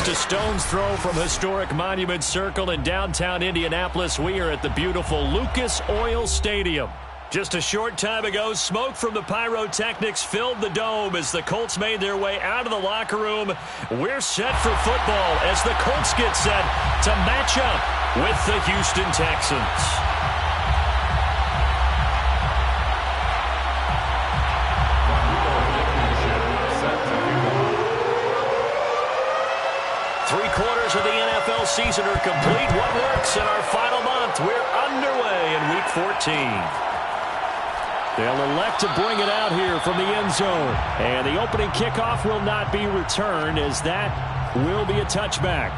Just a stone's throw from historic Monument Circle in downtown Indianapolis. We are at the beautiful Lucas Oil Stadium. Just a short time ago, smoke from the pyrotechnics filled the dome as the Colts made their way out of the locker room. We're set for football as the Colts get set to match up with the Houston Texans. Three-quarters of the NFL season are complete. What works in our final month? We're underway in Week 14. They'll elect to bring it out here from the end zone. And the opening kickoff will not be returned, as that will be a touchback.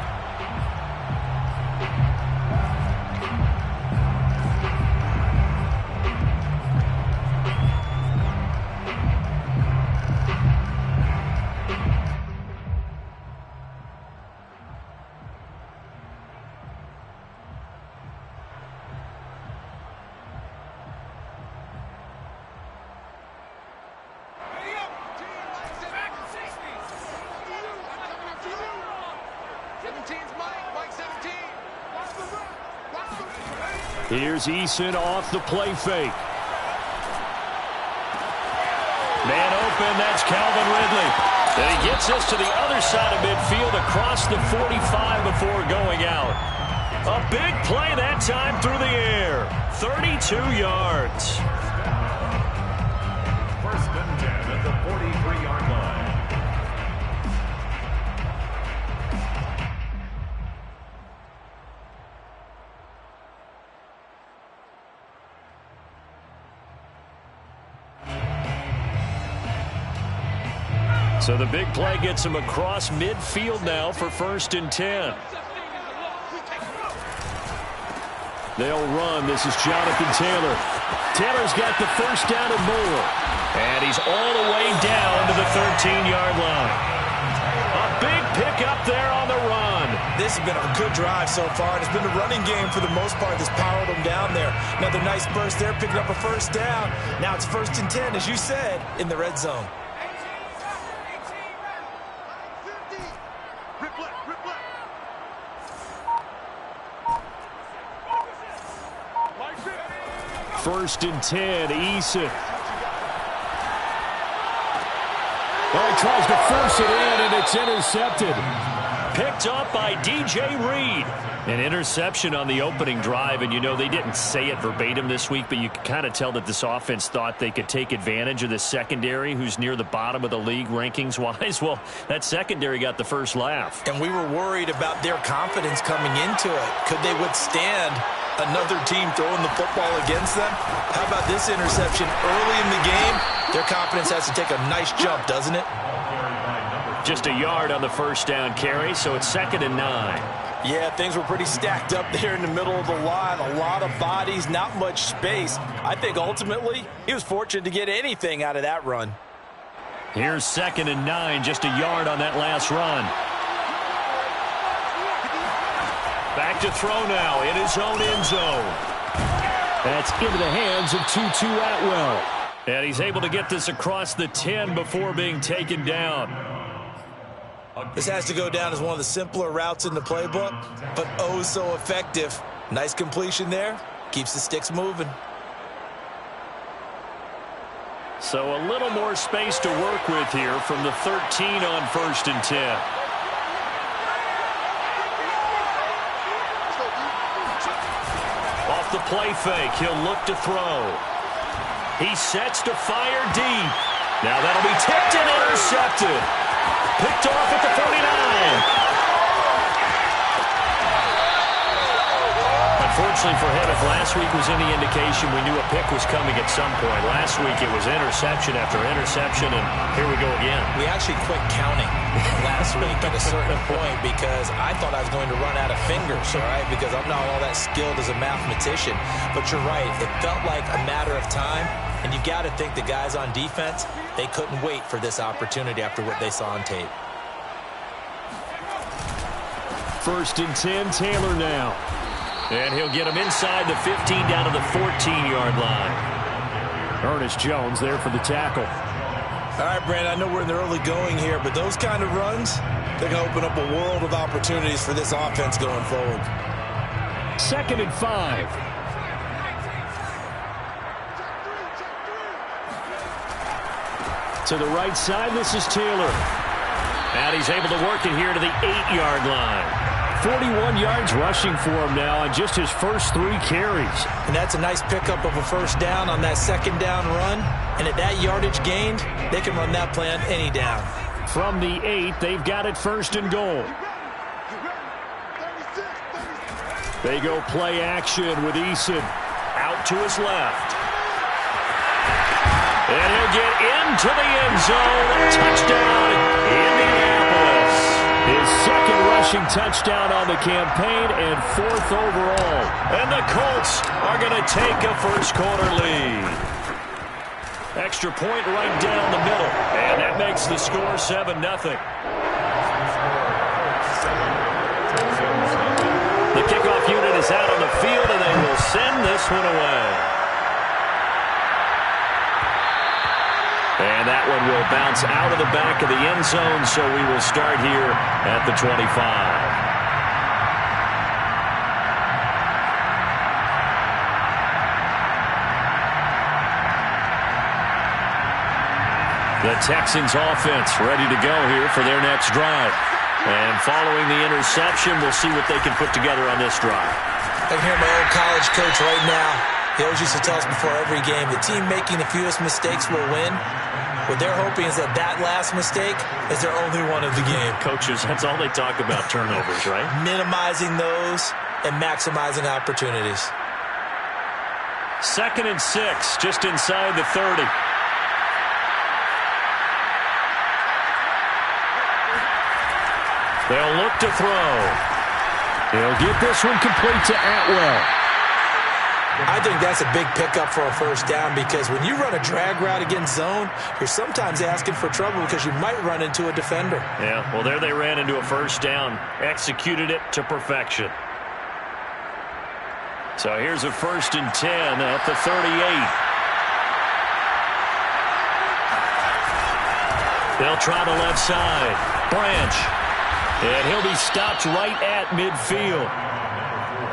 Here's Eason off the play fake. Man open, that's Calvin Ridley. And he gets us to the other side of midfield across the 45 before going out. A big play that time through the air. 32 yards. First and 10 at the 43-yard line. So the big play gets him across midfield now for first and 10. They'll run. This is Jonathan Taylor. Taylor's got the first down and more. And he's all the way down to the 13-yard line. A big pickup there on the run. This has been a good drive so far. It's been the running game for the most part that's powered them down there. Another nice burst there, picking up a first down. Now it's first and 10, as you said, in the red zone. First and 10, Eason. Oh, he tries to force it in, and it's intercepted. Picked up by DJ Reed. An interception on the opening drive, and you know they didn't say it verbatim this week, but you can kind of tell that this offense thought they could take advantage of the secondary, who's near the bottom of the league rankings-wise. Well, that secondary got the first laugh. And we were worried about their confidence coming into it. Could they withstand another team throwing the football against them? How about this interception early in the game? Their confidence has to take a nice jump, doesn't it? Just a yard on the first down carry, so it's 2nd and 9. Yeah, things were pretty stacked up there in the middle of the line. A lot of bodies, not much space. I think ultimately he was fortunate to get anything out of that run. Here's 2nd and 9, just a yard on that last run. Back to throw now in his own end zone. That's into the hands of Tutu Atwell. And he's able to get this across the 10 before being taken down. This has to go down as one of the simpler routes in the playbook, but oh so effective. Nice completion there. Keeps the sticks moving. So a little more space to work with here from the 13 on first and 10. Off the play fake, he'll look to throw. He sets to fire deep. Now that'll be tipped and intercepted. Picked off at the 49. Unfortunately for him, if last week was any indication, we knew a pick was coming at some point. Last week it was interception after interception, and here we go again. We actually quit counting last week at a certain point because I thought I was going to run out of fingers, all right, because I'm not all that skilled as a mathematician. But you're right, it felt like a matter of time, and you've got to think the guys on defense, they couldn't wait for this opportunity after what they saw on tape. First and 10, Taylor now. And he'll get him inside the 15 down to the 14-yard line. Ernest Jones there for the tackle. All right, Brandon, I know we're in the early going here, but those kind of runs, they're going to open up a world of opportunities for this offense going forward. 2nd and 5. To the right side, this is Taylor. And he's able to work it here to the 8-yard line. 41 yards rushing for him now on just his first 3 carries. And that's a nice pickup of a first down on that 2nd down run. And at that yardage gained, they can run that play on any down. From the 8, they've got it 1st and goal. They go play action with Eason out to his left. And he'll get into the end zone. Touchdown, Indianapolis. His 2nd rushing touchdown on the campaign and 4th overall. And the Colts are going to take a first-quarter lead. Extra point right down the middle. And that makes the score 7-0. The kickoff unit is out on the field, and they will send this one away. And that one will bounce out of the back of the end zone, so we will start here at the 25. The Texans offense ready to go here for their next drive. And following the interception, we'll see what they can put together on this drive. I can hear my old college coach right now. He always used to tell us before every game, the team making the fewest mistakes will win. What they're hoping is that that last mistake is their only one of the game. Coaches, that's all they talk about, turnovers, right? Minimizing those and maximizing opportunities. 2nd and 6, just inside the 30. They'll look to throw. He'll get this one complete to Atwell. I think that's a big pickup for a first down because when you run a drag route against zone, you're sometimes asking for trouble because you might run into a defender. Yeah, well, there they ran into a first down, executed it to perfection. So here's a 1st and 10 at the 38. They'll try the left side. Branch. And he'll be stopped right at midfield.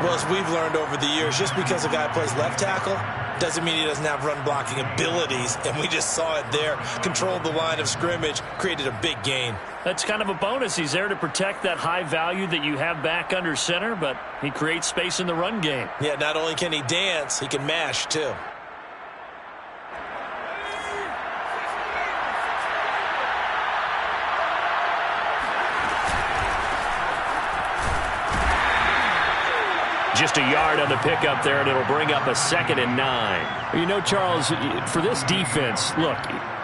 Well, as we've learned over the years, just because a guy plays left tackle doesn't mean he doesn't have run-blocking abilities, and we just saw it there. Controlled the line of scrimmage, created a big gain. That's kind of a bonus. He's there to protect that high value that you have back under center, but he creates space in the run game. Yeah, not only can he dance, he can mash, too. Just a yard on the pickup there, and it'll bring up a 2nd and 9. You know, Charles, for this defense, look,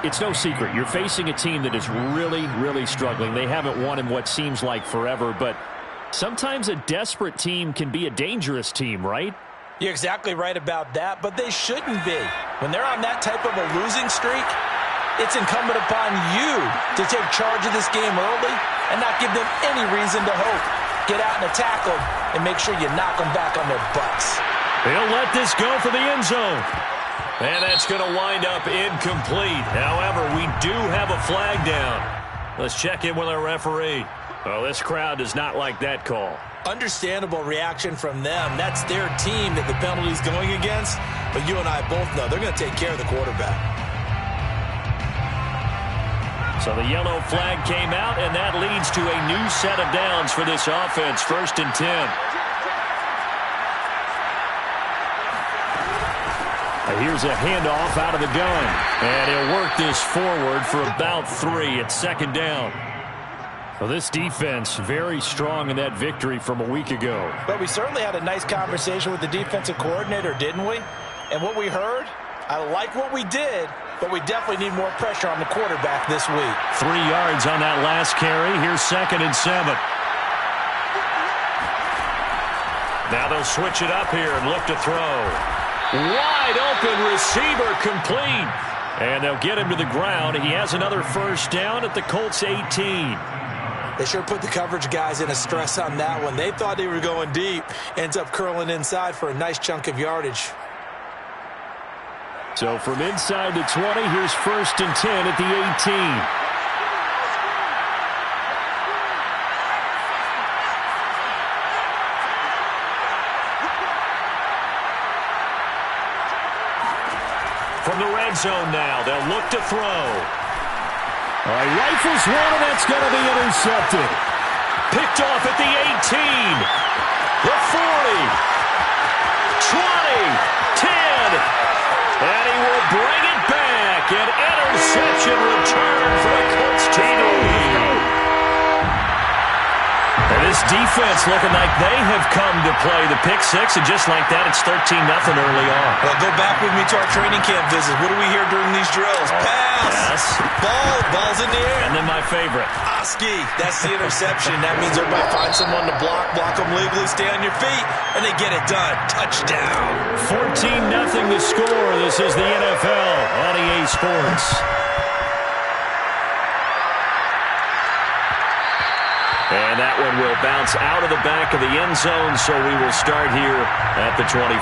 it's no secret. You're facing a team that is really, really struggling. They haven't won in what seems like forever, but sometimes a desperate team can be a dangerous team, right? You're exactly right about that, but they shouldn't be. When they're on that type of a losing streak, it's incumbent upon you to take charge of this game early and not give them any reason to hope. Get out and attack them and make sure you knock them back on their butts. He'll let this go for the end zone. And that's going to wind up incomplete. However, we do have a flag down. Let's check in with our referee. Well, this crowd does not like that call. Understandable reaction from them. That's their team that the penalty's going against. But you and I both know they're going to take care of the quarterback. So the yellow flag came out, and that leads to a new set of downs for this offense. 1st and 10. Here's a handoff out of the gun. And he'll work this forward for about 3 at 2nd down. Well, this defense very strong in that victory from a week ago. But we certainly had a nice conversation with the defensive coordinator, didn't we? And what we heard, I like what we did, but we definitely need more pressure on the quarterback this week. 3 yards on that last carry. Here's 2nd and 7. Now they'll switch it up here and look to throw. Wide open receiver complete. And they'll get him to the ground. He has another first down at the Colts 18. They sure put the coverage guys in a stress on that one. They thought they were going deep. Ends up curling inside for a nice chunk of yardage. So from inside the 20, here's 1st and 10 at the 18. zone now. They'll look to throw. All right, rifles one, and that's going to be intercepted. Picked off at the 18, the 40, 20, 10, and he will bring it back. An interception return for the Colts TD. And this defense looking like they have come to play the pick six, and just like that, it's 13-0 early on. Well, go back with me to our training camp visit. What do we hear during these drills? Pass. Yes. Ball's in the air. And then my favorite. Oski, that's the interception. That means everybody finds someone to block them legally, stay on your feet, and they get it done. Touchdown. 14-0 the score. This is the NFL on EA Sports. And that one will bounce out of the back of the end zone, so we will start here at the 25.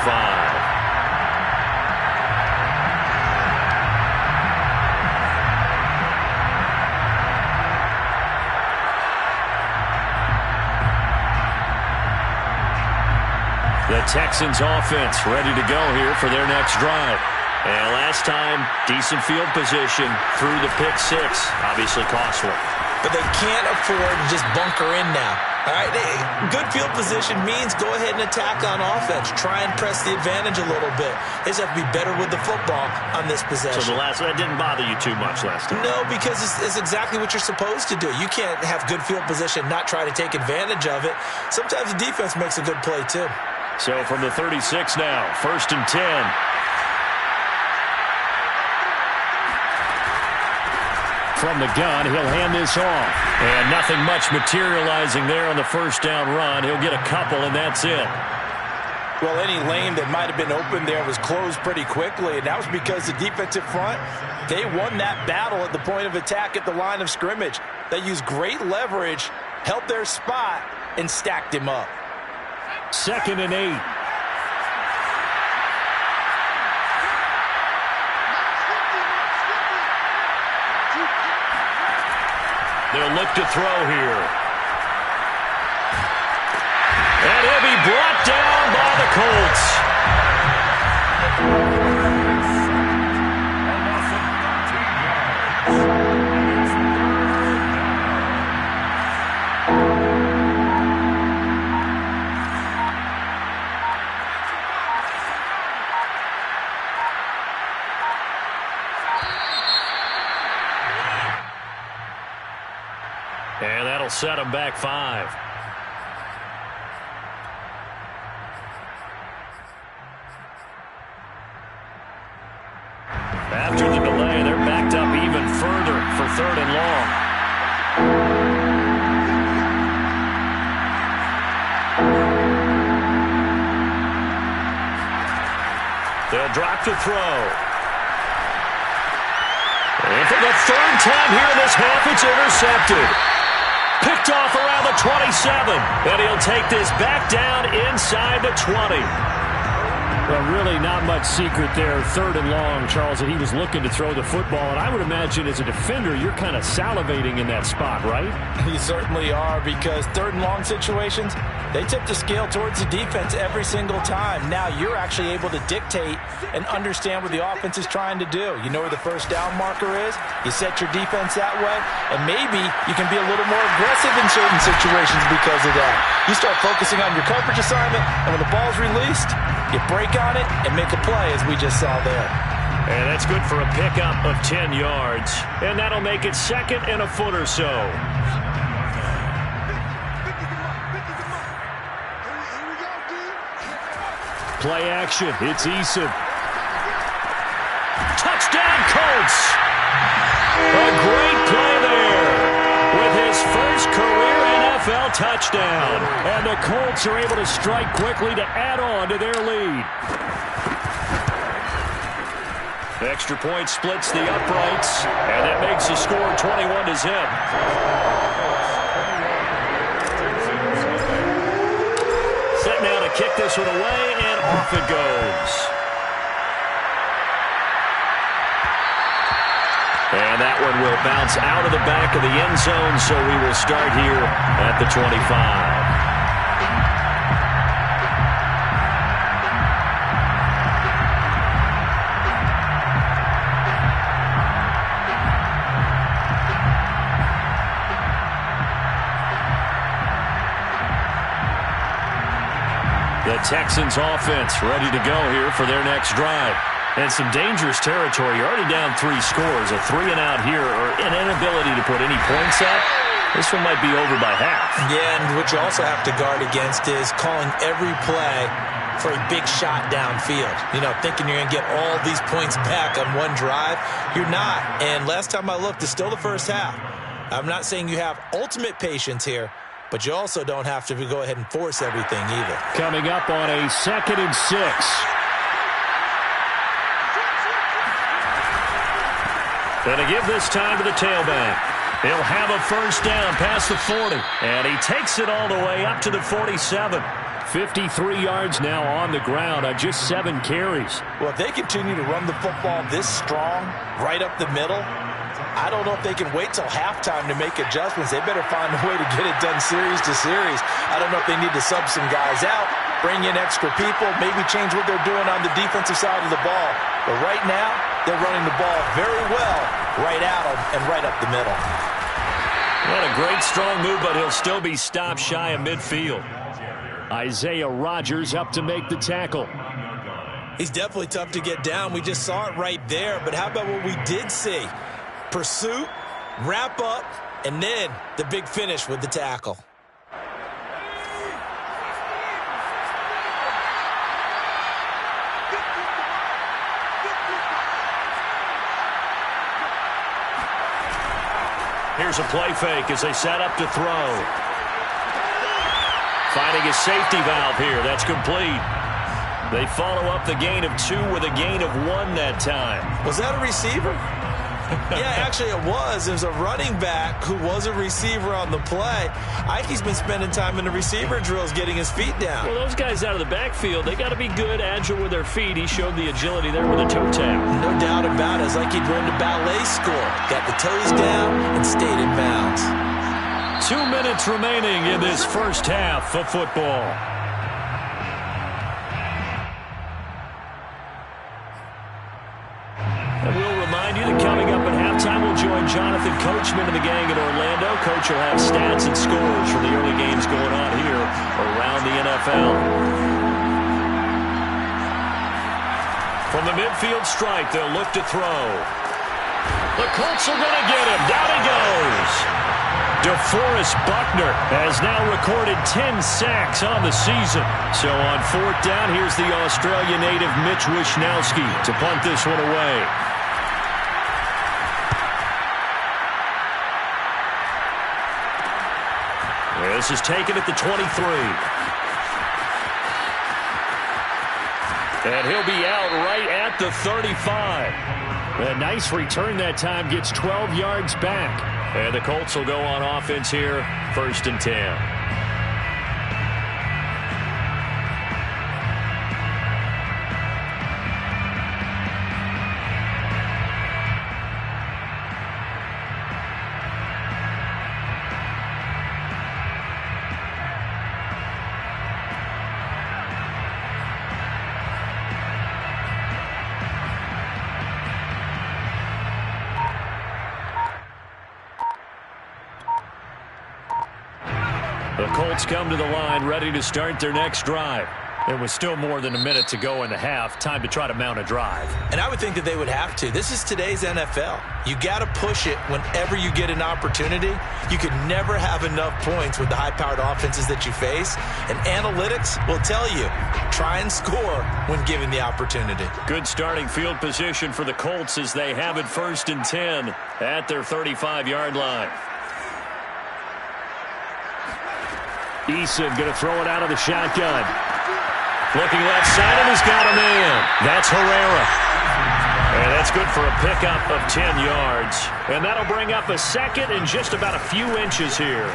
The Texans offense ready to go here for their next drive. And last time, decent field position through the pick six. Obviously costly. But they can't afford to just bunker in now. All right, good field position means go ahead and attack on offense. Try and press the advantage a little bit. They just have to be better with the football on this possession. So that didn't bother you too much last time? No, because it's exactly what you're supposed to do. You can't have good field position, not try to take advantage of it. Sometimes the defense makes a good play too. So from the 36 now, 1st and 10. From the gun, he'll hand this off. And nothing much materializing there on the first down run. He'll get a couple, and that's it. Well, any lane that might have been open there was closed pretty quickly, and that was because the defensive front, they won that battle at the point of attack at the line of scrimmage. They used great leverage, held their spot, and stacked him up. 2nd and 8. They'll look to throw here. And he'll be brought down by the Colts. And that'll set them back 5. After the delay, they're backed up even further for 3rd and long. They'll drop to throw. And for the 3rd time here in this half, it's intercepted. Picked off around the 27. And he'll take this back down inside the 20. Well, really not much secret there. 3rd and long, Charles, that he was looking to throw the football. And I would imagine as a defender, you're kind of salivating in that spot, right? You certainly are, because 3rd and long situations, they tip the scale towards the defense every single time. Now you're actually able to dictate and understand what the offense is trying to do. You know where the first down marker is. You set your defense that way, and maybe you can be a little more aggressive in certain situations because of that. You start focusing on your coverage assignment, and when the ball's released, you break on it and make a play, as we just saw there. And that's good for a pickup of 10 yards. And that'll make it 2nd and a foot or so. Play action. It's Eason. Touchdown, Colts! A great play there with his first career NFL touchdown. And the Colts are able to strike quickly to add on to their lead. Extra point splits the uprights, and that makes the score 21-0. Set now to kick this one away, and off it goes. And that one will bounce out of the back of the end zone, so we will start here at the 25. Texans offense ready to go here for their next drive. And some dangerous territory. You're already down 3 scores. A 3-and-out here, or an inability to put any points up. This one might be over by half. Yeah, and what you also have to guard against is calling every play for a big shot downfield. You know, thinking you're going to get all these points back on one drive. You're not. And last time I looked, it's still the first half. I'm not saying you have ultimate patience here, but you also don't have to go ahead and force everything either. Coming up on a 2nd and 6. Gonna give this time to the tailback. He'll have a first down past the 40. And he takes it all the way up to the 47. 53 yards now on the ground on just 7 carries. Well, if they continue to run the football this strong, right up the middle, I don't know if they can wait till halftime to make adjustments. They better find a way to get it done series to series. I don't know if they need to sub some guys out, bring in extra people, maybe change what they're doing on the defensive side of the ball. But right now, they're running the ball very well right at them and right up the middle. What a great strong move, but he'll still be stopped shy of midfield. Isaiah Rodgers up to make the tackle. He's definitely tough to get down. We just saw it right there. But how about what we did see? Pursuit, wrap up, and then the big finish with the tackle. Here's a play fake as they set up to throw. Finding a safety valve here. That's complete. They follow up the gain of 2 with a gain of 1 that time. Was that a receiver? Yeah, actually it was. It was a running back who was a receiver on the play. Ike's been spending time in the receiver drills getting his feet down. Well, those guys out of the backfield, they got to be good, agile with their feet. He showed the agility there with a toe tap. No doubt about it. It's like he'd run to ballet school. Got the toes down and stayed in bounds. 2 minutes remaining in this first half of football. And we'll remind you that coming up at halftime, we'll join Jonathan Coachman and the gang in Orlando. Coach will have stats and scores from the early games going on here around the NFL. From the midfield strike, they'll look to throw. The Colts are going to get him. Down he goes. DeForest Buckner has now recorded 10 sacks on the season. So on 4th down, here's the Australia native Mitch Wishnowsky to punt this one away. This is taken at the 23. And he'll be out right at the 35. A nice return that time, gets 12 yards back. And the Colts will go on offense here, 1st and 10. The Colts come to the line, ready to start their next drive. There was still more than a minute to go in the half. Time to try to mount a drive. And I would think that they would have to. This is today's NFL. You got to push it whenever you get an opportunity. You can never have enough points with the high-powered offenses that you face. And analytics will tell you, try and score when given the opportunity. Good starting field position for the Colts as they have it 1st and 10 at their 35-yard line. Eason going to throw it out of the shotgun. Looking left side, and he's got a man. That's Herrera. And that's good for a pickup of 10 yards. And that'll bring up a 2nd and just about a few inches here.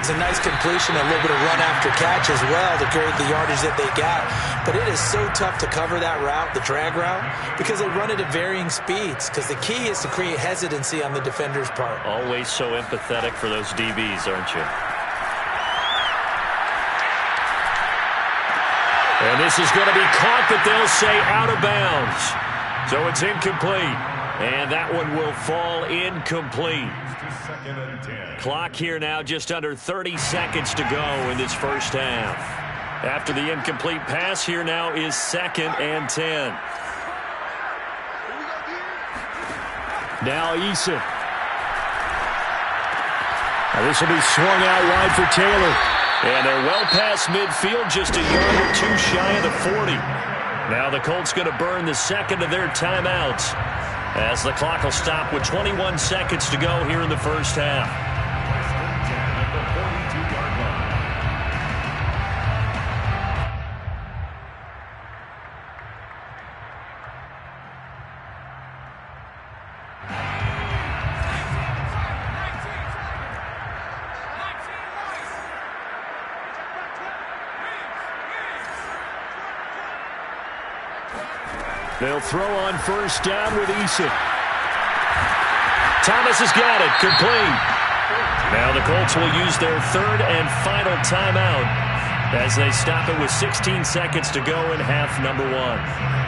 It's a nice completion, a little bit of run after catch as well to create the yardage that they got. But it is so tough to cover that route, the drag route, because they run it at varying speeds. Because the key is to create hesitancy on the defender's part. Always so empathetic for those DBs, aren't you? And this is going to be caught, but they'll say out of bounds. So it's incomplete. And that one will fall incomplete. Clock here now, just under 30 seconds to go in this first half. After the incomplete pass, here now is 2nd and 10. Now Eason. Now this will be swung out wide for Taylor. And they're well past midfield, just a yard or two shy of the 40. Now the Colts going to burn the second of their timeouts as the clock will stop with 21 seconds to go here in the first half. They'll throw on first down with Eason. Thomas has got it. Complete. Now the Colts will use their third and final timeout as they stop it with 16 seconds to go in half number 1.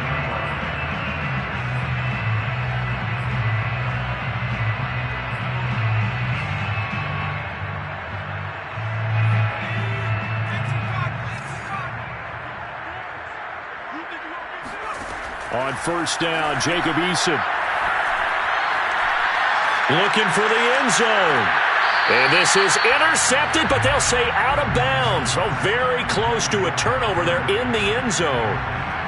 On first down, Jacob Eason. Looking for the end zone. And this is intercepted, but they'll say out of bounds. So very close to a turnover there in the end zone.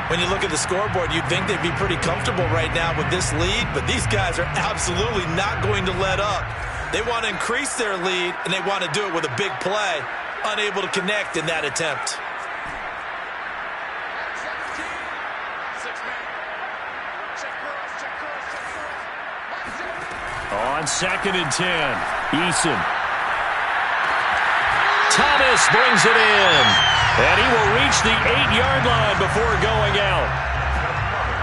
When you look at the scoreboard, you'd think they'd be pretty comfortable right now with this lead, but these guys are absolutely not going to let up. They want to increase their lead, and they want to do it with a big play. Unable to connect in that attempt. On 2nd and 10, Eason. Thomas brings it in. And he will reach the 8-yard line before going out.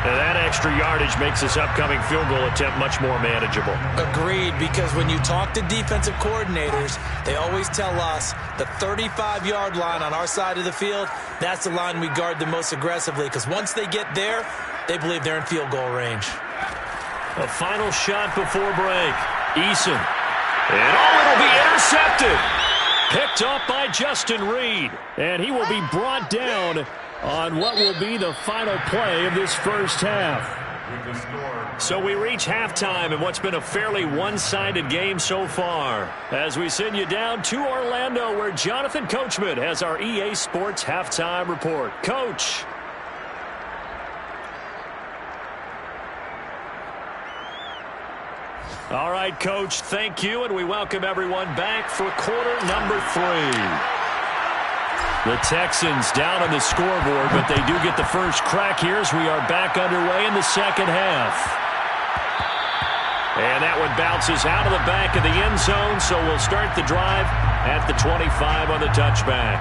And that extra yardage makes this upcoming field goal attempt much more manageable. Agreed, because when you talk to defensive coordinators, they always tell us the 35-yard line on our side of the field, that's the line we guard the most aggressively, because once they get there, they believe they're in field goal range. A final shot before break. Eason. And it'll be intercepted. Picked up by Justin Reed. And he will be brought down on what will be the final play of this first half. So we reach halftime in what's been a fairly one-sided game so far. As we send you down to Orlando, where Jonathan Coachman has our EA Sports halftime report. Coach. All right, Coach, thank you, and we welcome everyone back for quarter number 3. The Texans down on the scoreboard, but they do get the first crack here as we are back underway in the second half. And that one bounces out of the back of the end zone, so we'll start the drive at the 25 on the touchback.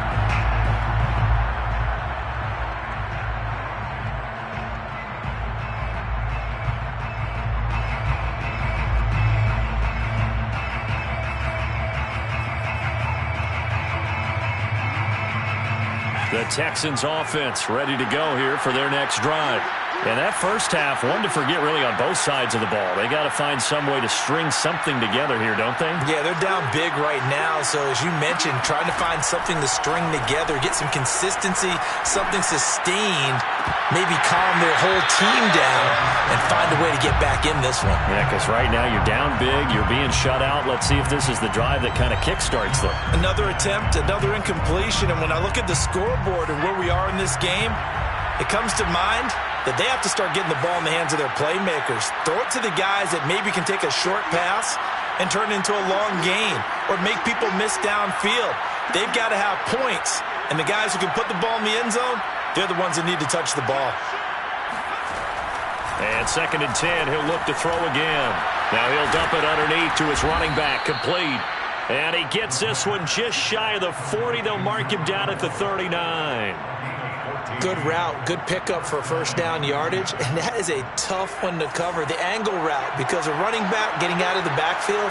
The Texans offense ready to go here for their next drive. And that first half, one to forget really on both sides of the ball. They got to find some way to string something together here, don't they? Yeah, they're down big right now. So as you mentioned, trying to find something to string together, get some consistency, something sustained, maybe calm their whole team down and find a way to get back in this one. Yeah, because right now you're down big, you're being shut out. Let's see if this is the drive that kind of kickstarts them. Another attempt, another incompletion, and when I look at the scoreboard and where we are in this game, it comes to mind that they have to start getting the ball in the hands of their playmakers. Throw it to the guys that maybe can take a short pass and turn it into a long gain or make people miss downfield. They've got to have points, and the guys who can put the ball in the end zone, they're the ones that need to touch the ball. And 2nd and 10, he'll look to throw again. Now he'll dump it underneath to his running back, complete. And he gets this one just shy of the 40. They'll mark him down at the 39. Good route, good pickup for first down yardage, and that is a tough one to cover, the angle route, because a running back getting out of the backfield,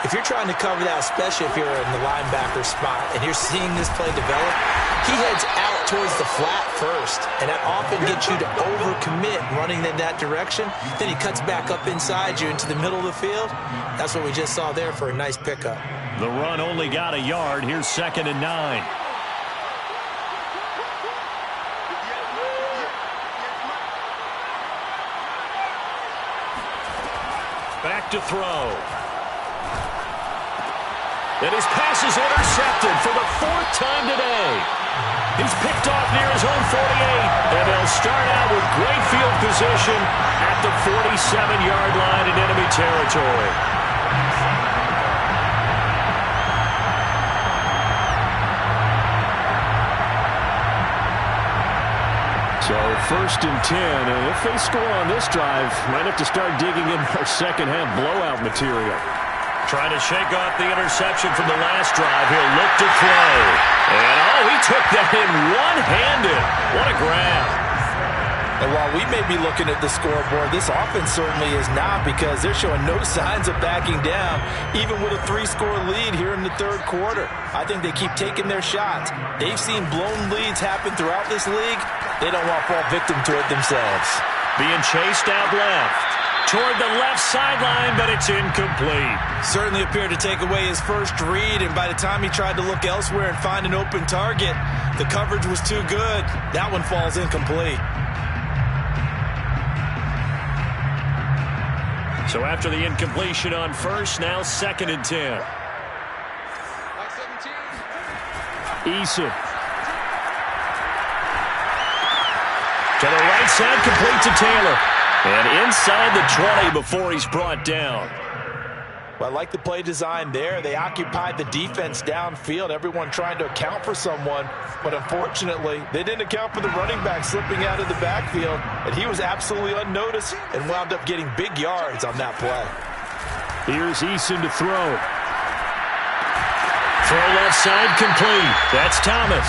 if you're trying to cover that, especially if you're in the linebacker spot and you're seeing this play develop, he heads out towards the flat first, and that often gets you to overcommit running in that direction. Then he cuts back up inside you into the middle of the field. That's what we just saw there for a nice pickup. The run only got a yard. Here's 2nd and 9. Back to throw. And his pass is intercepted for the 4th time today. He's picked off near his own 48, and they'll start out with great field position at the 47-yard line in enemy territory. So 1st and 10, and if they score on this drive, might have to start digging in their second-half blowout material. Trying to shake off the interception from the last drive. He'll look to throw. And, he took that in one-handed. What a grab. And while we may be looking at the scoreboard, this offense certainly is not, because they're showing no signs of backing down, even with a 3-score lead here in the 3rd quarter. I think they keep taking their shots. They've seen blown leads happen throughout this league. They don't want to fall victim to it themselves. Being chased out left. Toward the left sideline, but it's incomplete. Certainly appeared to take away his first read, and by the time he tried to look elsewhere and find an open target, the coverage was too good. That one falls incomplete. So after the incompletion on first, now 2nd and 10. Eason. To the right side, complete to Taylor. And inside the 20 before he's brought down. Well, I like the play design there. They occupied the defense downfield, everyone trying to account for someone. But unfortunately, they didn't account for the running back slipping out of the backfield. And he was absolutely unnoticed and wound up getting big yards on that play. Here's Eason to throw. Throw left side, complete. That's Thomas.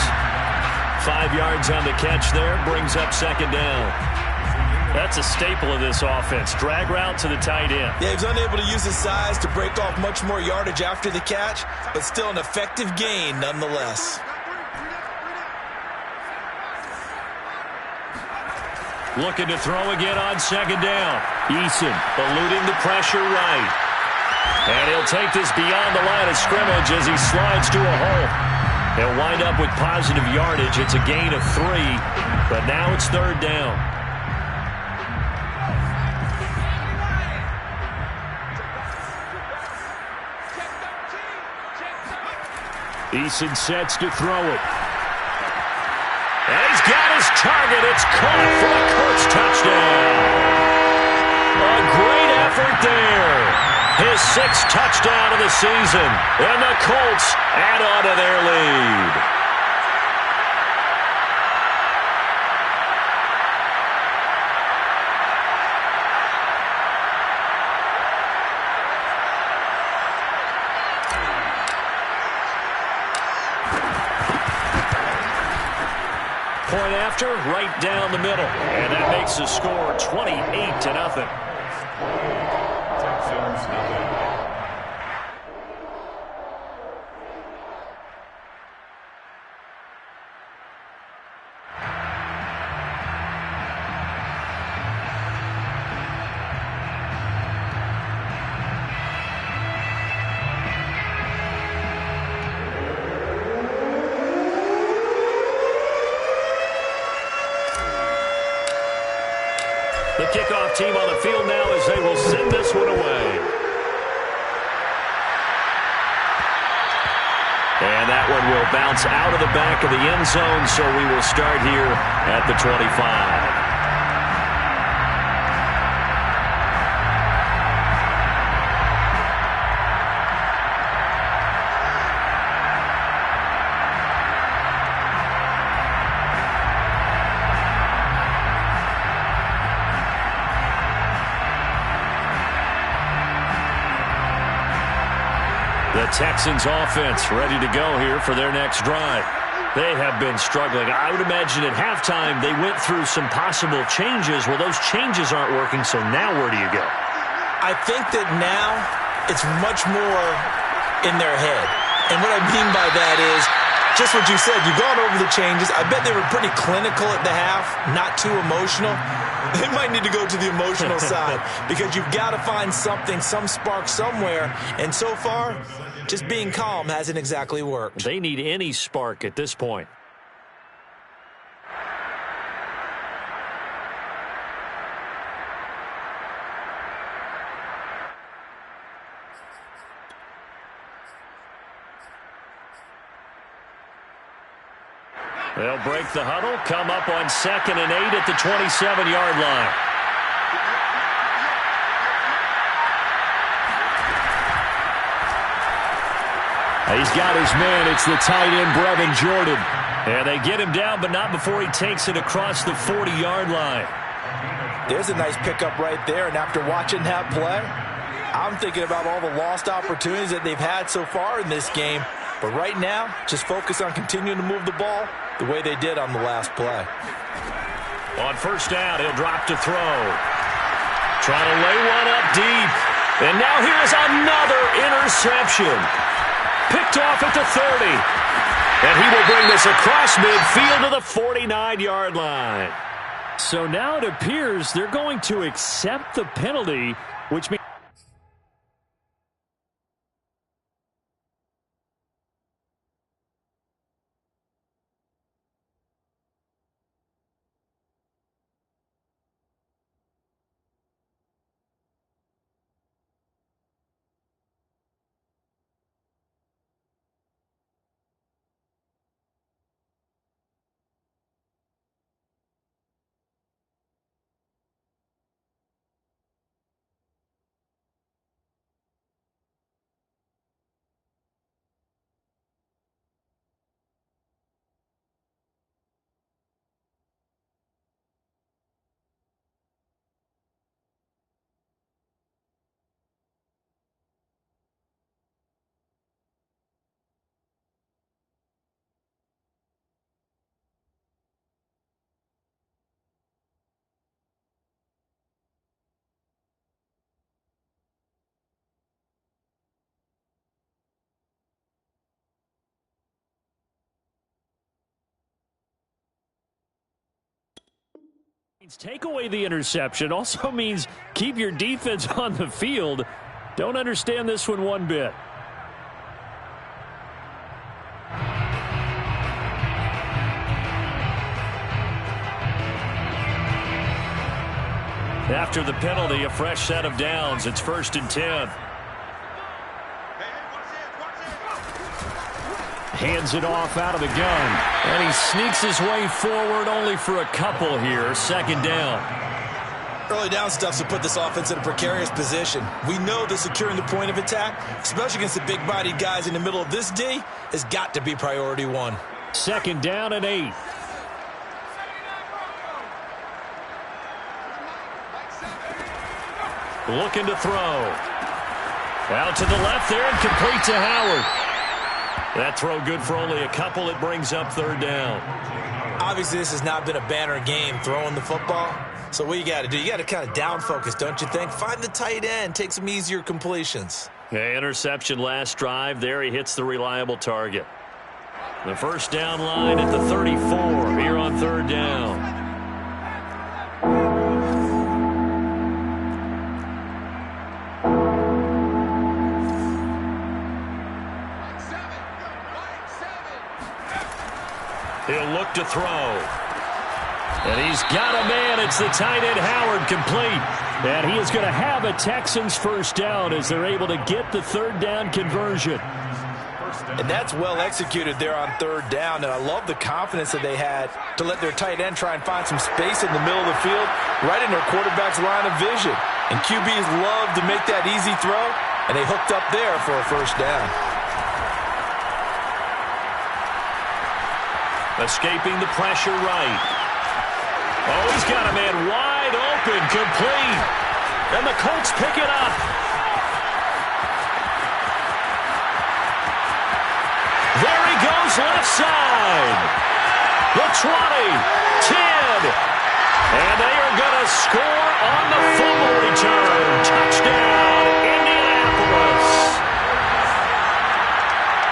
5 yards on the catch there, brings up 2nd down. That's a staple of this offense. Drag route to the tight end. Yeah, he was unable to use his size to break off much more yardage after the catch, but still an effective gain nonetheless. Looking to throw again on 2nd down. Eason eluding the pressure right. And he'll take this beyond the line of scrimmage as he slides to a hole. He'll wind up with positive yardage. It's a gain of 3, but now it's 3rd down. Eason sets to throw it. And he's got his target. It's caught for a Colts touchdown. A great effort there. His 6th touchdown of the season. And the Colts add on to their lead. Point after, right down the middle. And that makes the score 28-0. Texans, nothing. The kickoff team on the field now as they will send this one away. And that one will bounce out of the back of the end zone, so we will start here at the 25. The Texans offense ready to go here for their next drive. They have been struggling. I would imagine at halftime they went through some possible changes. Well, those changes aren't working, so now where do you go? I think that now it's much more in their head. And what I mean by that is just what you said. You've gone over the changes. I bet they were pretty clinical at the half, not too emotional. They might need to go to the emotional side because you've got to find something, some spark somewhere. And so far, just being calm hasn't exactly worked. They need any spark at this point. They'll break the huddle, come up on 2nd and 8 at the 27-yard line. He's got his man. It's the tight end, Brevin Jordan. And they get him down, but not before he takes it across the 40-yard line. There's a nice pickup right there, and after watching that play, I'm thinking about all the lost opportunities that they've had so far in this game. But right now, just focus on continuing to move the ball the way they did on the last play. On 1st down, he'll drop to throw. Trying to lay one up deep. And now here's another interception. Picked off at the 30. And he will bring this across midfield to the 49-yard line. So now it appears they're going to accept the penalty, which means take away the interception. Also means keep your defense on the field. Don't understand this one bit. After the penalty, a fresh set of downs. It's 1st and 10. Hands it off out of the gun. And he sneaks his way forward only for a couple here. 2nd down. Early down stuff to put this offense in a precarious position. We know that securing the point of attack, especially against the big-bodied guys in the middle of this D, has got to be priority 1. 2nd down and 8. Looking to throw. Out to the left there and complete to Howard. That throw good for only a couple. It brings up 3rd down. Obviously, this has not been a banner game throwing the football. So what you got to do, you got to kind of down focus, don't you think? Find the tight end, take some easier completions. Okay, interception last drive. There he hits the reliable target. The 1st down line at the 34 here on 3rd down. He'll look to throw. And he's got a man. It's the tight end, Howard, complete. And he is going to have a Texans 1st down as they're able to get the 3rd down conversion. And that's well executed there on 3rd down. And I love the confidence that they had to let their tight end try and find some space in the middle of the field, right in their quarterback's line of vision. And QBs love to make that easy throw, and they hooked up there for a 1st down. Escaping the pressure right. Oh, he's got a man wide open, complete. And the Colts pick it up. There he goes, left side. The 20, 10. And they are going to score on the fumble return. Touchdown, Indianapolis.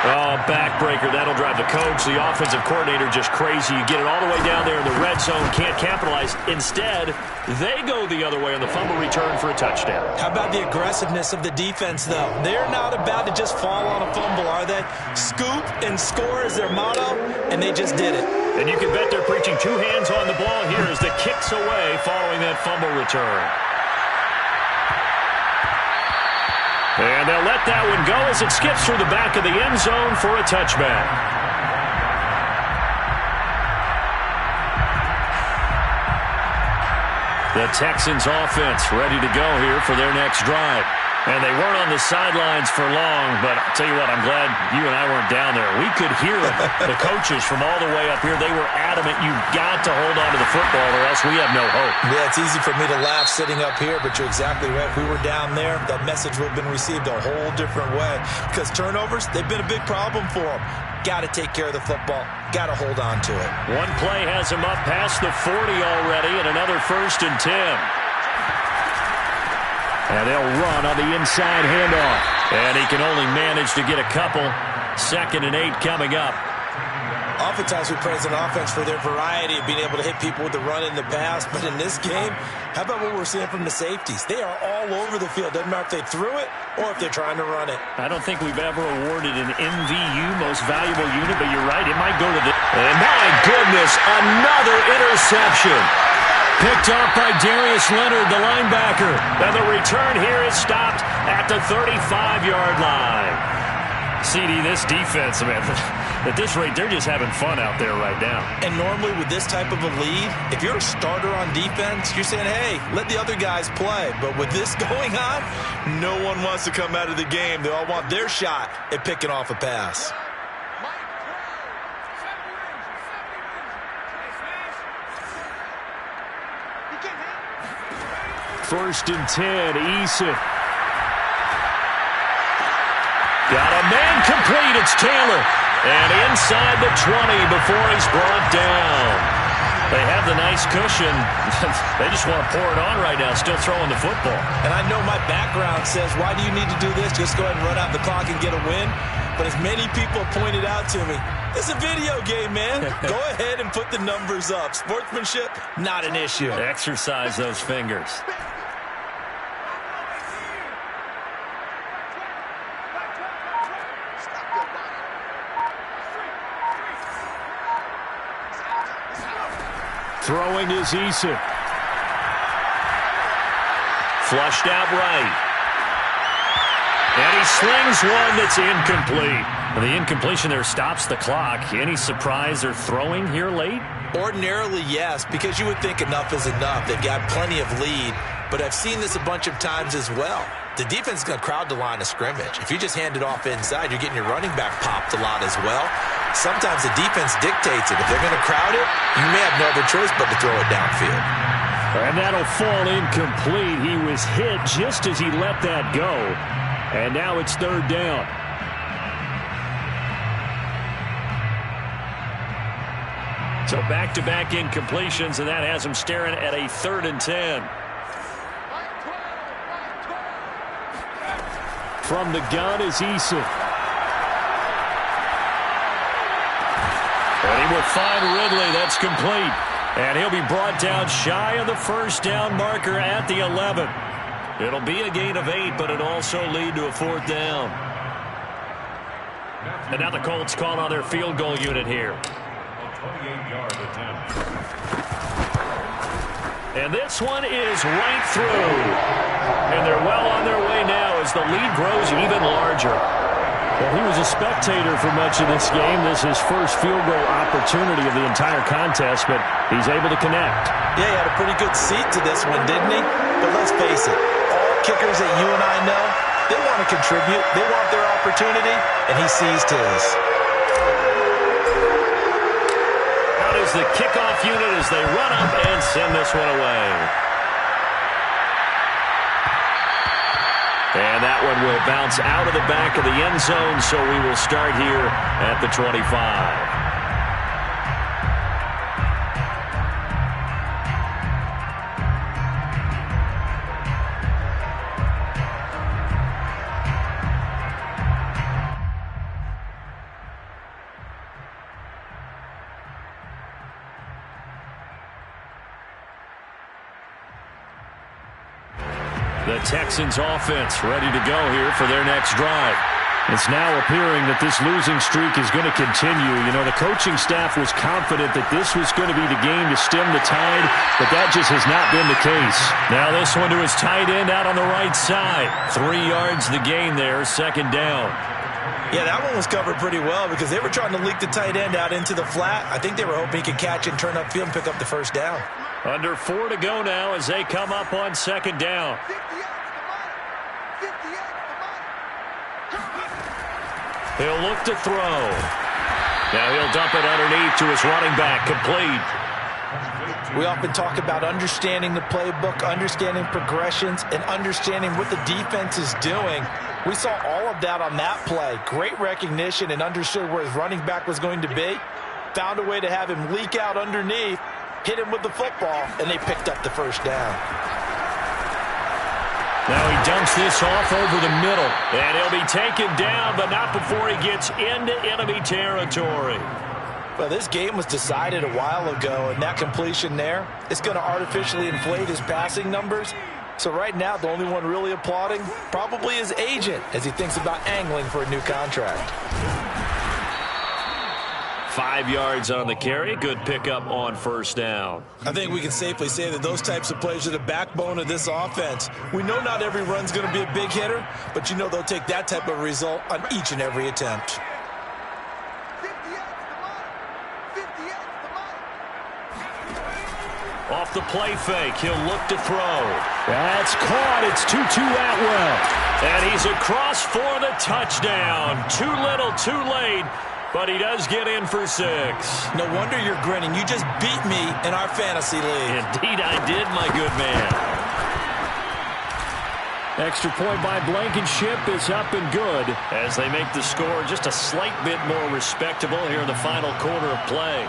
Oh, backbreaker. That'll drive the coach, the offensive coordinator, just crazy. You get it all the way down there in the red zone, can't capitalize. Instead, they go the other way on the fumble return for a touchdown. How about the aggressiveness of the defense, though? They're not about to just fall on a fumble, are they? Scoop and score is their motto, and they just did it. And you can bet they're preaching 2 hands on the ball here as the kick's away following that fumble return. And they'll let that one go as it skips through the back of the end zone for a touchback. The Texans offense ready to go here for their next drive. And they weren't on the sidelines for long, but I'll tell you what, I'm glad you and I weren't down there. We could hear the coaches from all the way up here. They were adamant, you've got to hold on to the football or else we have no hope. Yeah, it's easy for me to laugh sitting up here, but you're exactly right. If we were down there, that message would have been received a whole different way. Because turnovers, they've been a big problem for them. Got to take care of the football. Got to hold on to it. One play has him up past the 40 already, and another 1st and 10. And they'll run on the inside handoff. And he can only manage to get a couple. 2nd and 8 coming up. Oftentimes we praise an offense for their variety of being able to hit people with the run in the pass. But in this game, how about what we're seeing from the safeties? They are all over the field. Doesn't matter if they threw it or if they're trying to run it. I don't think we've ever awarded an MVU, most valuable unit, but you're right, it might go to the... And my goodness, another interception. Picked off by Darius Leonard, the linebacker. And the return here is stopped at the 35-yard line. CD, this defense, man, at this rate, they're just having fun out there right now. And normally with this type of a lead, if you're a starter on defense, you're saying, hey, let the other guys play. But with this going on, no one wants to come out of the game. They all want their shot at picking off a pass. First and 10, Eason. Got a man complete, it's Taylor. And inside the 20 before he's brought down. They have the nice cushion. They just want to pour it on right now, still throwing the football. And I know my background says, why do you need to do this? Just go ahead and run out the clock and get a win. But as many people pointed out to me, it's a video game, man. Go ahead and put the numbers up. Sportsmanship, not an issue. Exercise those fingers. Throwing is Eason. Flushed out right. And he slings one that's incomplete. And the incompletion there stops the clock. Any surprise they're throwing here late? Ordinarily, yes, because you would think enough is enough. They've got plenty of lead, but I've seen this a bunch of times as well. The defense is going to crowd the line of scrimmage. If you just hand it off inside, you're getting your running back popped a lot as well. Sometimes the defense dictates it. If they're going to crowd it, you may have no other choice but to throw it downfield. And that'll fall incomplete. He was hit just as he let that go. And now it's 3rd down. So back-to-back incompletions, and that has him staring at a 3rd and 10. From the gun is Eason. And he will find Ridley. That's complete. And he'll be brought down shy of the 1st down marker at the 11. It'll be a gain of 8, but it'll also lead to a 4th down. And now the Colts call on their field goal unit here. 28-yard attempt. And this one is right through. And they're well on their way now as the lead grows even larger. Well, he was a spectator for much of this game. This is his first field goal opportunity of the entire contest, but he's able to connect. Yeah, he had a pretty good seat to this one, didn't he? But let's face it, all kickers that you and I know, they want to contribute. They want their opportunity, and he seized his. Out is the kickoff unit as they run up and send this one away. And that one will bounce out of the back of the end zone, so we will start here at the 25. The Texans offense ready to go here for their next drive. It's now appearing that this losing streak is going to continue. You know, the coaching staff was confident that this was going to be the game to stem the tide, but that just has not been the case. Now this one to his tight end out on the right side. 3 yards the gain there, 2nd down. Yeah, that one was covered pretty well because they were trying to leak the tight end out into the flat. I think they were hoping he could catch and turn upfield and pick up the 1st down. Under 4 to go now as they come up on second down. He'll look to throw. Now he'll dump it underneath to his running back, complete. We often talk about understanding the playbook, understanding progressions, and understanding what the defense is doing. We saw all of that on that play. Great recognition and understood where his running back was going to be. Found a way to have him leak out underneath, hit him with the football, and they picked up the first down. Now he dumps this off over the middle, and he'll be taken down, but not before he gets into enemy territory. Well, this game was decided a while ago, and that completion there is going to artificially inflate his passing numbers. So right now, the only one really applauding probably his agent as he thinks about angling for a new contract. 5 yards on the carry. Good pickup on first down. I think we can safely say that those types of plays are the backbone of this offense. We know not every run's going to be a big hitter, but you know they'll take that type of result on each and every attempt. Off the play fake, he'll look to throw. That's caught. It's Tutu Atwell. And he's across for the touchdown. Too little, too late, but he does get in for 6. No wonder you're grinning. You just beat me in our fantasy league. Indeed I did, my good man. Extra point by Blankenship is up and good as they make the score just a slight bit more respectable here in the final quarter of play.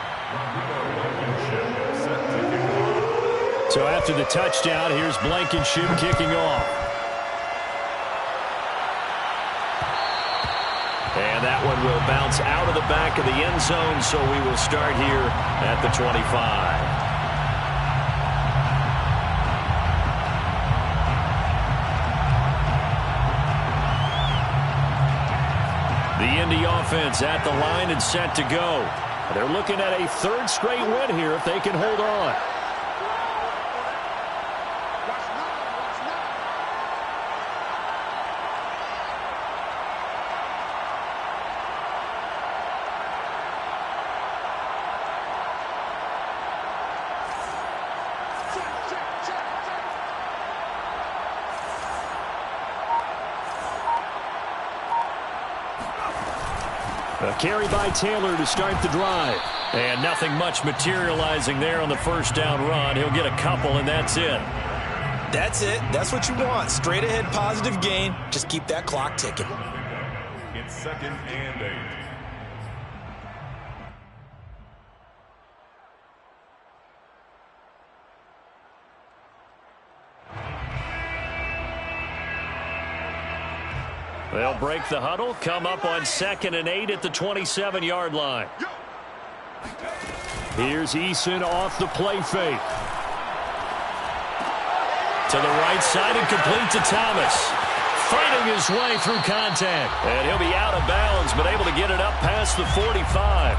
So after the touchdown, here's Blankenship kicking off. And that one will bounce out of the back of the end zone, so we will start here at the 25. The Indy offense at the line and set to go. They're looking at a 3rd straight win here if they can hold on. A carry by Taylor to start the drive. And nothing much materializing there on the first down run. He'll get a couple, and that's it. That's it. That's what you want. Straight ahead positive gain. Just keep that clock ticking. It's 2nd and 8. They'll break the huddle, come up on 2nd and 8 at the 27-yard line. Here's Eason off the play fake. To the right side and complete to Thomas. Fighting his way through contact. And he'll be out of bounds, but able to get it up past the 45.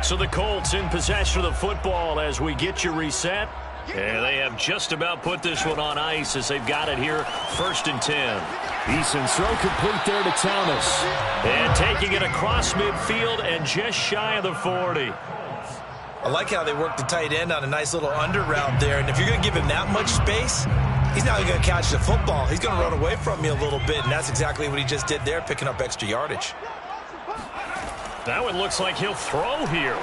So the Colts in possession of the football as we get you reset. And they have just about put this one on ice as they've got it here, 1st and 10. Eason's throw complete there to Thomas. And taking it across midfield and just shy of the 40. I like how they work the tight end on a nice little under route there. And if you're going to give him that much space, he's not going to catch the football. He's going to run away from you a little bit, and that's exactly what he just did there, picking up extra yardage. That one looks like he'll throw here.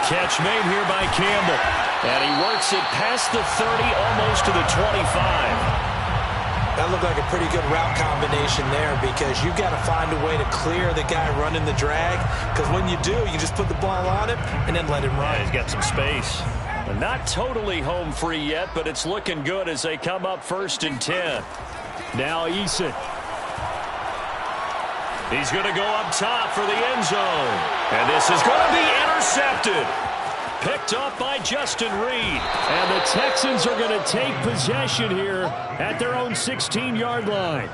Catch made here by Campbell. And he works it past the 30, almost to the 25. That looked like a pretty good route combination there because you've got to find a way to clear the guy running the drag. Because when you do, you just put the ball on him and then let him run. Yeah, he's got some space. Not totally home free yet, but it's looking good as they come up 1st and 10. Now Eason. He's going to go up top for the end zone. And this is going to be intercepted. Picked up by Justin Reed. And the Texans are going to take possession here at their own 16-yard line.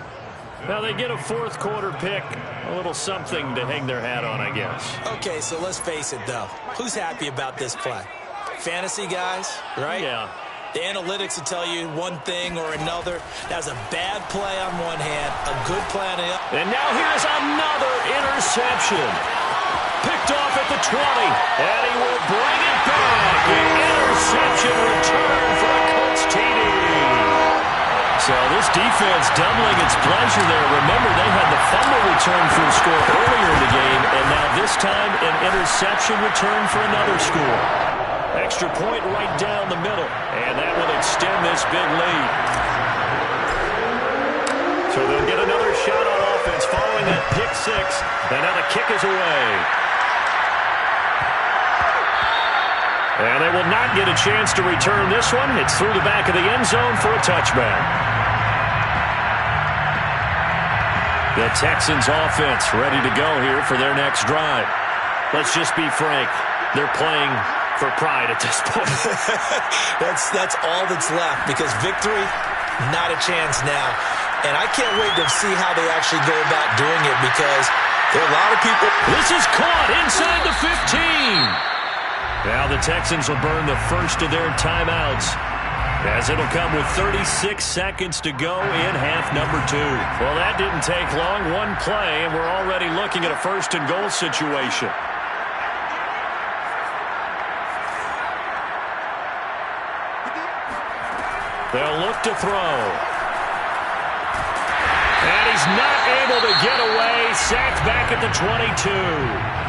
Now they get a fourth quarter pick. A little something to hang their hat on, I guess. Okay, so let's face it, though. Who's happy about this play? Fantasy guys, right? Yeah. The analytics will tell you one thing or another. That's a bad play on one hand, a good play on the other. And now here's another interception. Picked off at the 20. And he will bring it back. An interception return for a Colts TD. So this defense doubling its pleasure there. Remember, they had the fumble return for a score earlier in the game. And now this time, an interception return for another score. Extra point right down the middle. And that will extend this big lead. So they'll get another shot on offense following that pick six. And now the kick is away. And they will not get a chance to return this one. It's through the back of the end zone for a touchback. The Texans offense ready to go here for their next drive. Let's just be frank. They're playing for pride at this point. That's all that's left, because victory, not a chance now. And I can't wait to see how they actually go about doing it, because there are a lot of people. This is caught inside the 15. Now the Texans will burn the first of their timeouts, as it'll come with 36 seconds to go in half number 2. Well, that didn't take long. One play, and we're already looking at a first and goal situation. They'll look to throw. And he's not able to get away. Sacked back at the 22.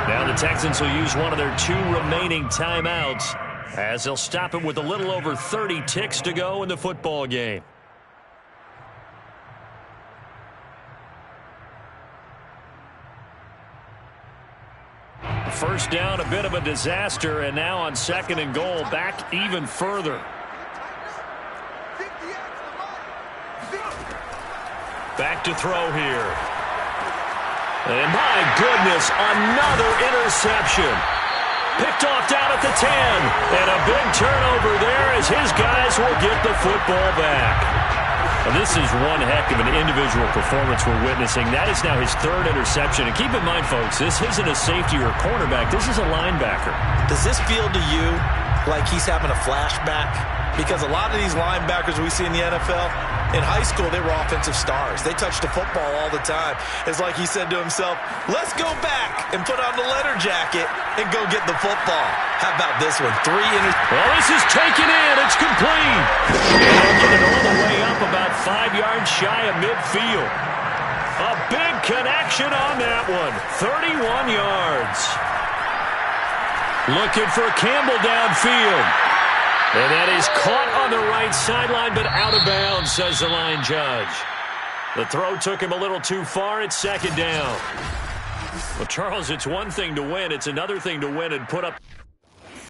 Now the Texans will use one of their 2 remaining timeouts, as they'll stop it with a little over 30 ticks to go in the football game. First down, a bit of a disaster, and now on second and goal, back even further. Back to throw here. And my goodness, another interception. Picked off down at the 10. And a big turnover there as his guys will get the football back. And this is one heck of an individual performance we're witnessing. That is now his 3rd interception. And keep in mind, folks, this isn't a safety or a cornerback. This is a linebacker. Does this feel to you like he's having a flashback? Because a lot of these linebackers we see in the NFL, in high school, they were offensive stars. They touched the football all the time. It's like he said to himself, let's go back and put on the letter jacket and go get the football. How about this one? 3 Well, this is taken in. It's complete. And they'll get it all the way up about 5 yards shy of midfield. A big connection on that one. 31 yards. Looking for Campbell downfield. And that is caught on the right sideline, but out of bounds, says the line judge. The throw took him a little too far. It's second down. Well, Charles, it's one thing to win. It's another thing to win and put up